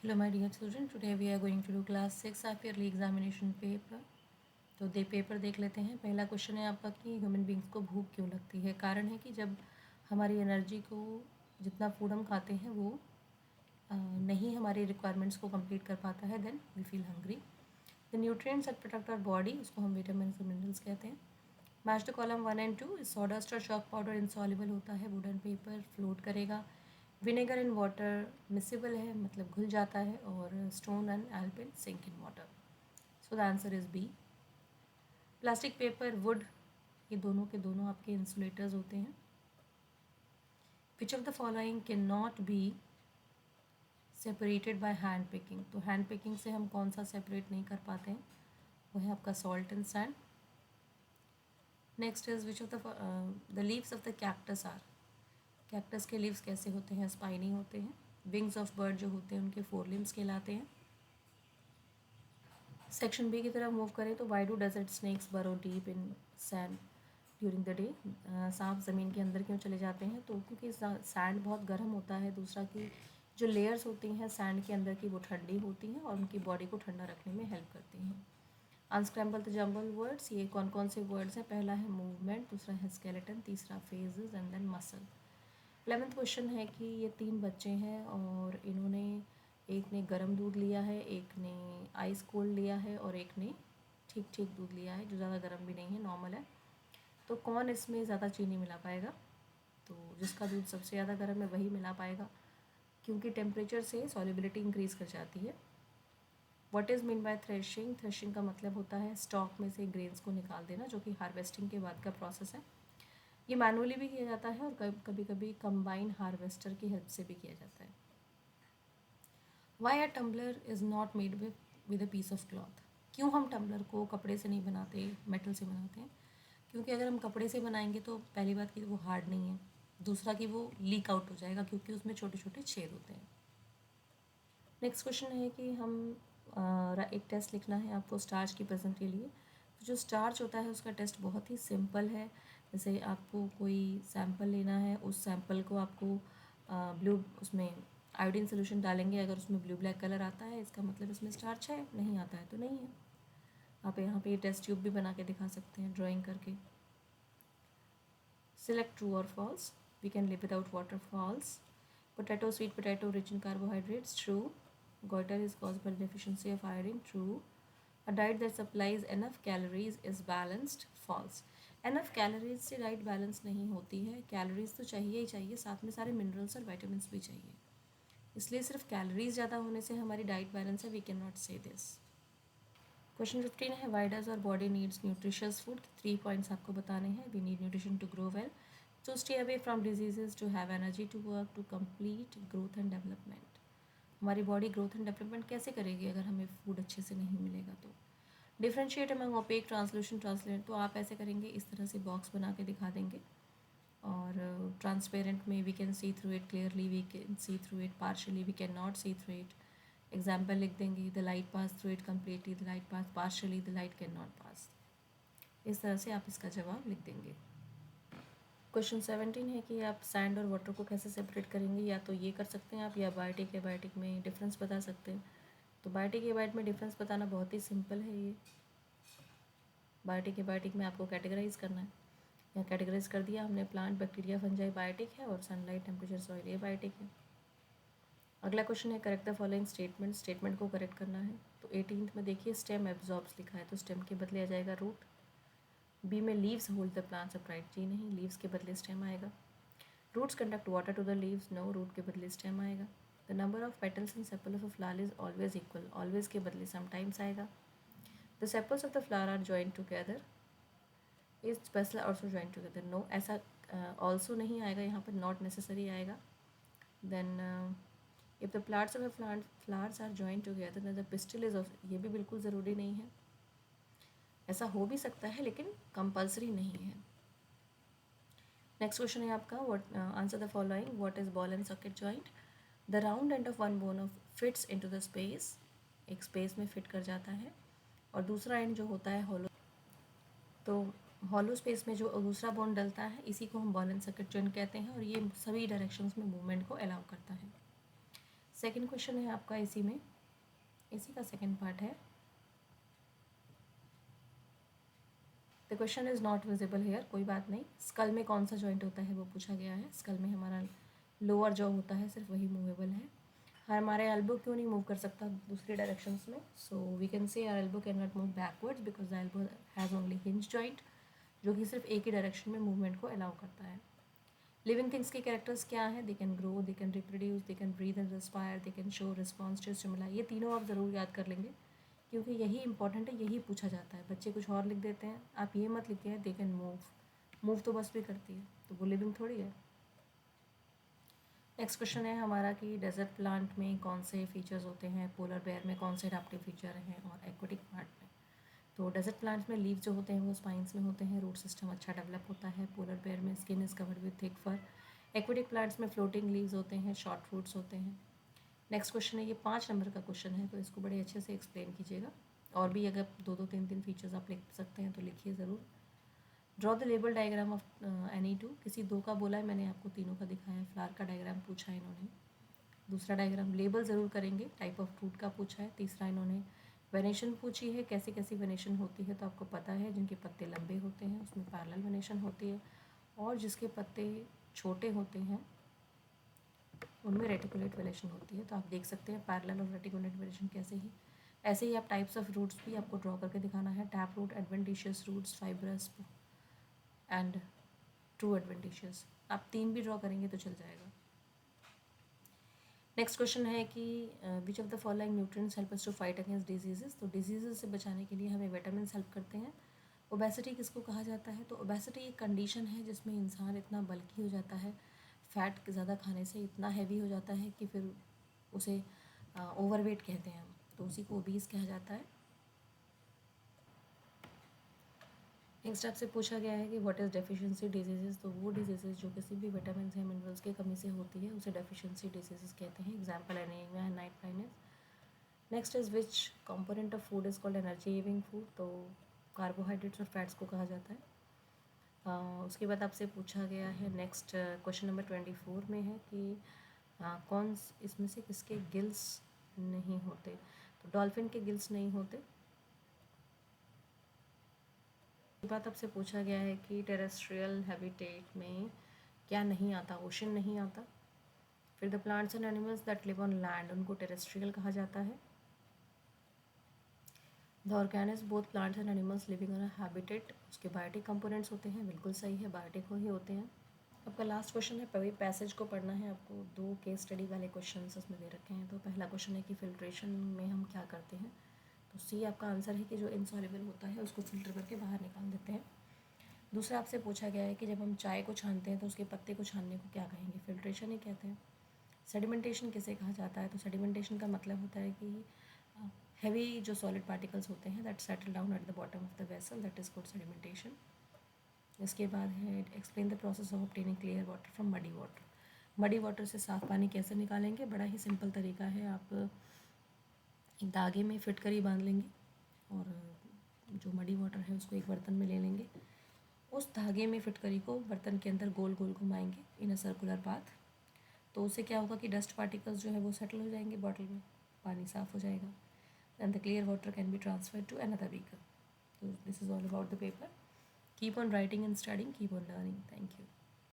Hello my dear children, today we are going to do class 6 half yearly examination paper. तो paper देख लेते हैं। पहला question है आपका कि ह्यूमन बींग्स को भूख क्यों लगती है। कारण है कि जब हमारी एनर्जी को जितना फूड हम खाते हैं वो नहीं हमारी रिक्वायरमेंट्स को कंप्लीट कर पाता है, then we feel hungry. The nutrients that protect our body, उसको हम विटामिन और मिनरल्स कहते हैं। Match the column 1 and 2। Sawdust और चॉक पाउडर इनसॉल्युबल होता है, वुडन पेपर फ्लोट करेगा। विनेगर इन वाटर मिसिबल है, मतलब घुल जाता है। और स्टोन एंड एल्पिन sink in water. So the answer is B. Plastic paper wood, ये दोनों के दोनों आपके इंसुलेटर्स होते हैं। विच of the following can not be separated by hand picking. तो हैंड पिकिंग से हम कौन सा सेपरेट नहीं कर पाते हैं, वो है आपका salt and sand. Next is which of the leaves of the cactus are. Cactus के लीव्स कैसे होते हैं, स्पाइनी होते हैं। विंग्स ऑफ बर्ड जो होते हैं उनके 4 लिम्स कहलाते हैं। सेक्शन बी की तरफ मूव करें तो वाई डू डेजर्ट स्नेक्स बरो deep in sand during the day. सांप ज़मीन के अंदर क्यों चले जाते हैं, तो क्योंकि सैंड बहुत गर्म होता है। दूसरा कि जो लेयर्स होती हैं सैंड के अंदर की वो ठंडी होती हैं और उनकी बॉडी को ठंडा रखने में हेल्प करती हैं। अनस्क्रैम्बल द जंबल वर्ड्स, ये कौन कौन से वर्ड्स हैं। पहला है मूवमेंट, दूसरा है स्केलेटन, तीसरा phases and then muscle. 11th question है कि ये 3 बच्चे हैं और इन्होंने, एक ने गर्म दूध लिया है, एक ने आइस कोल्ड लिया है और एक ने ठीक ठीक दूध लिया है जो ज़्यादा गर्म भी नहीं है, नॉर्मल है। तो कौन इसमें ज़्यादा चीनी मिला पाएगा, तो जिसका दूध सबसे ज़्यादा गर्म है वही मिला पाएगा, क्योंकि टेम्परेचर से सॉल्युबिलिटी इंक्रीज़ कर जाती है। What is mean by threshing. Threshing का मतलब होता है स्टॉक में से ग्रेन्स को निकाल देना, जो कि हार्वेस्टिंग के बाद का प्रोसेस है। ये मैनुअली भी किया जाता है और कभी कभी कंबाइन हार्वेस्टर की हेल्प से भी किया जाता है। Why a tumbler is not made with a piece of cloth. क्यों हम टम्बलर को कपड़े से नहीं बनाते, मेटल से बनाते हैं। क्योंकि अगर हम कपड़े से बनाएंगे तो पहली बात कि वो हार्ड नहीं है, दूसरा कि वो लीक आउट हो जाएगा क्योंकि उसमें छोटे छोटे छेद होते हैं। नेक्स्ट क्वेश्चन है कि हम एक टेस्ट लिखना है आपको स्टार्च की प्रेजेंट के लिए। तो जो स्टार्च होता है उसका टेस्ट बहुत ही सिंपल है। जैसे आपको कोई सैंपल लेना है, उस सैंपल को आपको ब्लू उसमें आयोडीन सोल्यूशन डालेंगे। अगर उसमें ब्लू ब्लैक कलर आता है इसका मतलब इसमें स्टार्च है, नहीं आता है तो नहीं है। आप यहाँ पे टेस्ट ट्यूब भी बना के दिखा सकते हैं ड्राइंग करके। Select true or false. We can live without water. False. Potato, sweet potato, rich in carbohydrates. True. Goiter is caused by the deficiency of iodine. True. A diet that supplies enough calories is balanced. False. Enough calories से diet balance नहीं होती है। Calories तो चाहिए ही चाहिए, साथ में सारे मिनरल्स और विटामिन भी चाहिए। इसलिए सिर्फ कैलोरीज ज़्यादा होने से हमारी डाइट बैलेंस है, we can not say this. Question 15 है why does our body needs nutritious food. 3 points आपको बताने हैं। We need nutrition to grow well, to stay away from diseases, to have energy to work, to complete growth and development. हमारी body growth and development कैसे करेगी अगर हमें food अच्छे से नहीं मिलेगा तो। डिफ्रेंशिएट अमंग ओपेक, ट्रांसलूशन, ट्रांसलेट, तो आप ऐसे करेंगे, इस तरह से बॉक्स बना के दिखा देंगे। और ट्रांसपेरेंट में we can see through it clearly, we can see through it partially, we can not see through it. Example लिख देंगे, the light pass through it completely, the light pass partially, the light can not pass. इस तरह से आप इसका जवाब लिख देंगे। क्वेश्चन 17 है कि आप सैंड और वाटर को कैसे सेपरेट करेंगे। या तो ये कर सकते हैं आप, या बायोटिक या बायोटिक में डिफरेंस बता सकते हैं। तो बायोटिक या बायोटिक में डिफरेंस बताना बहुत ही सिंपल है। ये बायोटिक या बायोटिक में आपको कैटेगराइज करना है। यहाँ कैटेगराइज कर दिया हमने, प्लांट, बैक्टीरिया, फंजाई बायोटिक है और सनलाइट, टेम्परेचर, सॉइल ये बायोटिक है। अगला क्वेश्चन है correct the following statement. Statement को करेक्ट करना है। तो 18th में देखिए स्टेम एब्जॉर्ब्स लिखा है, तो स्टेम के बदले आ जाएगा रूट। बी में leaves hold the plants upright, जी नहीं, लीव्स के बदले स्टेम आएगा। Roots conduct water to the leaves, no, root के बदले स्टेम आएगा। The number of petals in sepal of a flower is always equal, always के बदले समटाइम्स आएगा। The sepals of the flower are joint together, is petal also joint together, no, ऐसा also नहीं आएगा, यहाँ पर नॉट नेसेसरी आएगा। Then if the plants of a flowers are joint together then the pistil is of, ये भी बिल्कुल ज़रूरी नहीं है, ऐसा हो भी सकता है लेकिन कंपल्सरी नहीं है। नेक्स्ट क्वेश्चन है आपका, what answer the following, what is ball and socket joint. The round end of one bone of fits into the space, एक स्पेस में फिट कर जाता है। और दूसरा एंड जो होता है हॉलो, तो हॉलो स्पेस में जो दूसरा बोन डलता है इसी को हम बॉल एंड सॉकेट जॉइंट कहते हैं और ये सभी डायरेक्शंस में मूवमेंट को अलाउ करता है। सेकेंड क्वेश्चन है आपका इसी में, इसी का सेकेंड पार्ट है। The question is not visible here, कोई बात नहीं। स्कल में कौन सा जॉइंट होता है वो पूछा गया है। स्कल में हमारा लोअर जॉ होता है, सिर्फ वही मूवेबल है। हमारे एल्बो क्यों नहीं मूव कर सकता दूसरी डायरेक्शंस में? So we can say our elbow can not move backwards because the elbow has only hinge joint, जो कि सिर्फ एक ही डायरेक्शन में मूवमेंट को अलाउ करता है। लिविंग थिंग्स के कैरेक्टर्स क्या हैं? They can grow, they can reproduce, they can breathe and respire, they can show response to stimuli. ये तीनों आप ज़रूर याद कर लेंगे क्योंकि यही इंपॉर्टेंट है, यही पूछा जाता है। बच्चे कुछ और लिख देते हैं, आप ये मत लिखिए दे कैन मूव, मूव तो बस भी करती है, तो वो लिविंग थोड़ी है। नेक्स्ट क्वेश्चन है हमारा कि डेजर्ट प्लांट में कौन से फीचर्स होते हैं, पोलर बेयर में कौन से एडाप्टिव फीचर हैं, और एक्वेटिक प्लांट में। तो डेजर्ट प्लांट्स में लीव जो होते हैं वो स्पाइंस में होते हैं, रूट सिस्टम अच्छा डेवलप होता है। पोलर बेयर में skin is covered with thick fur. Aquatic plants में फ्लोटिंग लीव्स होते हैं, शॉर्ट रूट्स होते हैं। नेक्स्ट क्वेश्चन है, ये 5 नंबर का क्वेश्चन है, तो इसको बड़े अच्छे से एक्सप्लेन कीजिएगा। और भी अगर 2-2 3-3 फीचर्स आप लिख सकते हैं तो लिखिए ज़रूर। Draw the label diagram of any two, किसी दो का बोला है, मैंने आपको तीनों का दिखाया है। फ्लावर का डायग्राम पूछा है इन्होंने, दूसरा डायग्राम लेबल ज़रूर करेंगे। टाइप ऑफ फ्रूट का पूछा है, तीसरा इन्होंने वेनेशन पूछी है, कैसी कैसी वेनेशन होती है, तो आपको पता है जिनके पत्ते लंबे होते हैं उसमें पैरेलल वेनेशन होती है, और जिसके पत्ते छोटे होते हैं उनमें रेटिकुलेट वेनेशन होती है। तो आप देख सकते हैं पैरेलल और रेटिकुलेट वेनेशन कैसे ही। ऐसे ही आप टाइप्स ऑफ रूट्स भी आपको ड्रॉ करके दिखाना है। Tap root, adventitious roots, fibrous and true adventitious. आप 3 भी ड्रॉ करेंगे तो चल जाएगा। नेक्स्ट क्वेश्चन है कि which of the following nutrients help us to fight against diseases. तो डिजीजेज से बचाने के लिए हमें विटामिन हेल्प करते हैं। ओबेसिटी किसको कहा जाता है? तो ओबेसिटी एक कंडीशन है जिसमें इंसान इतना बल्की हो जाता है, फैट ज़्यादा खाने से इतना हैवी हो जाता है कि फिर उसे ओवरवेट कहते हैं हम, तो उसी को ओबीस कहा जाता है। नेक्स्ट आपसे पूछा गया है कि व्हाट इज़ डेफिशिएंसी डिजीजेस। तो वो डिजीजेस जो किसी भी विटामिन या मिनरल्स की कमी से होती है उसे डेफिशिएंसी डिजीजेस कहते हैं। Example anaemia and night blindness. Next is which component of food is called energy giving food. तो कार्बोहाइड्रेट्स और फैट्स को कहा जाता है। उसके बाद आपसे पूछा गया है नेक्स्ट क्वेश्चन नंबर 24 में है कि कौन इसमें से किसके गिल्स नहीं होते। तो डॉल्फिन के गिल्स नहीं होते। बात आपसे पूछा गया है कि टेरेस्ट्रियल हैबिटेट में क्या नहीं आता? ओशन नहीं आता। फिर the plants and animals that live on land, उनको टेरेस्ट्रियल कहा जाता है। The organism both plants and animals living on a habitat, उसके बायोटिक कंपोनेंट्स होते हैं, बिल्कुल सही है, बायोटिक ही होते हैं। आपका लास्ट क्वेश्चन है, पहले पैसेज को पढ़ना है आपको। 2 केस स्टडी वाले क्वेश्चन उसमें दे रखे हैं। तो पहला क्वेश्चन है कि फिल्ट्रेशन में हम क्या करते हैं। तो सी आपका आंसर है कि जो इनसॉल्युबल होता है उसको फिल्टर करके बाहर निकाल देते हैं। दूसरा आपसे पूछा गया है कि जब हम चाय को छानते हैं तो उसके पत्ते को छानने को क्या कहेंगे? फिल्ट्रेशन ही कहते हैं। सेडिमेंटेशन किसे कहा जाता है? तो सेडिमेंटेशन का मतलब होता है कि हैवी जो सॉलिड पार्टिकल्स होते हैं that settle down at the bottom of the vessel, that is called sedimentation. इसके बाद है explain the process of obtaining clear water from muddy water. Muddy water से साफ़ पानी कैसे निकालेंगे? बड़ा ही सिंपल तरीका है, आप एक धागे में फिटकरी बांध लेंगे और जो मडी वाटर है उसको एक बर्तन में ले लेंगे। उस धागे में फिटकरी को बर्तन के अंदर गोल गोल घुमाएंगे इन अ सर्कुलर पाथ। तो उससे क्या होगा कि डस्ट पार्टिकल्स जो है वो सेटल हो जाएंगे बॉटल में, पानी साफ़ हो जाएगा। And the clear water can be transferred to another beaker. So this is all about the paper. Keep on writing and studying, keep on learning. Thank you.